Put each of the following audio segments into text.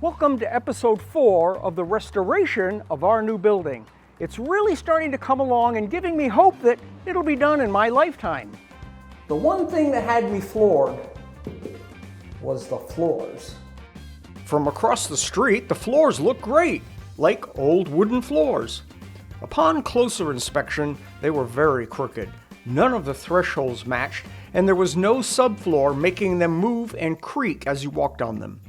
Welcome to episode 4 of the restoration of our new building. It's really starting to come along and giving me hope that it'll be done in my lifetime. The one thing that had me floored was the floors. From across the street, the floors look great, like old wooden floors. Upon closer inspection, they were very crooked. None of the thresholds matched, and there was no subfloor making them move and creak as you walked on them.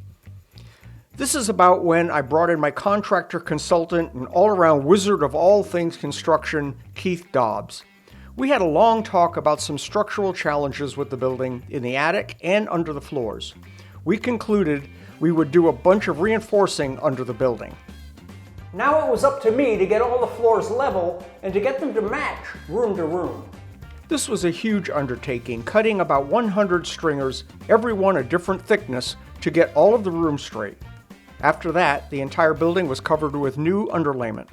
This is about when I brought in my contractor consultant and all-around wizard of all things construction, Keith Dobbs. We had a long talk about some structural challenges with the building in the attic and under the floors. We concluded we would do a bunch of reinforcing under the building. Now it was up to me to get all the floors level and to get them to match room to room. This was a huge undertaking, cutting about 100 stringers, every one a different thickness, to get all of the rooms straight. After that, the entire building was covered with new underlayment.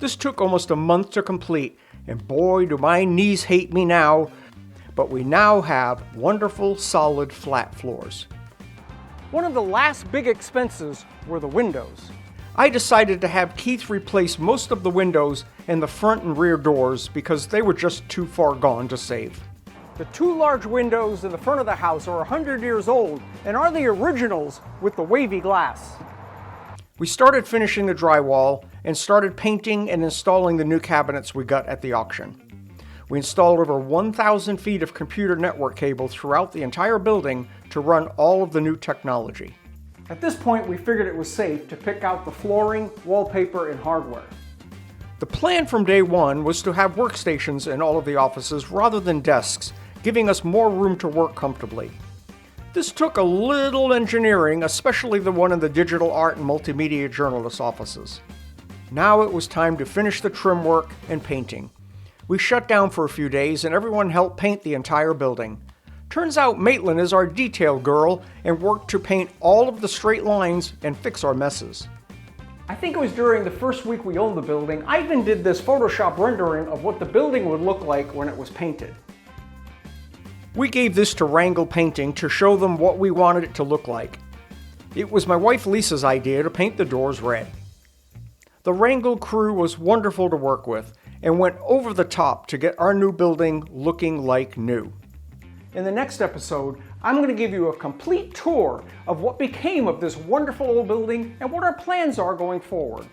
This took almost a month to complete, and boy, do my knees hate me now, but we now have wonderful, solid, flat floors. One of the last big expenses were the windows. I decided to have Keith replace most of the windows and the front and rear doors because they were just too far gone to save. The two large windows in the front of the house are 100 years old and are the originals with the wavy glass. We started finishing the drywall and started painting and installing the new cabinets we got at the auction. We installed over 1,000 feet of computer network cable throughout the entire building to run all of the new technology. At this point, we figured it was safe to pick out the flooring, wallpaper, and hardware. The plan from day one was to have workstations in all of the offices rather than desks, giving us more room to work comfortably. This took a little engineering, especially the one in the digital art and multimedia journalist offices. Now it was time to finish the trim work and painting. We shut down for a few days and everyone helped paint the entire building. Turns out Maitland is our detail girl and worked to paint all of the straight lines and fix our messes. I think it was during the first week we owned the building, I even did this Photoshop rendering of what the building would look like when it was painted. We gave this to Wrangle Painting to show them what we wanted it to look like. It was my wife Lisa's idea to paint the doors red. The Wrangle crew was wonderful to work with and went over the top to get our new building looking like new. In the next episode, I'm going to give you a complete tour of what became of this wonderful old building and what our plans are going forward.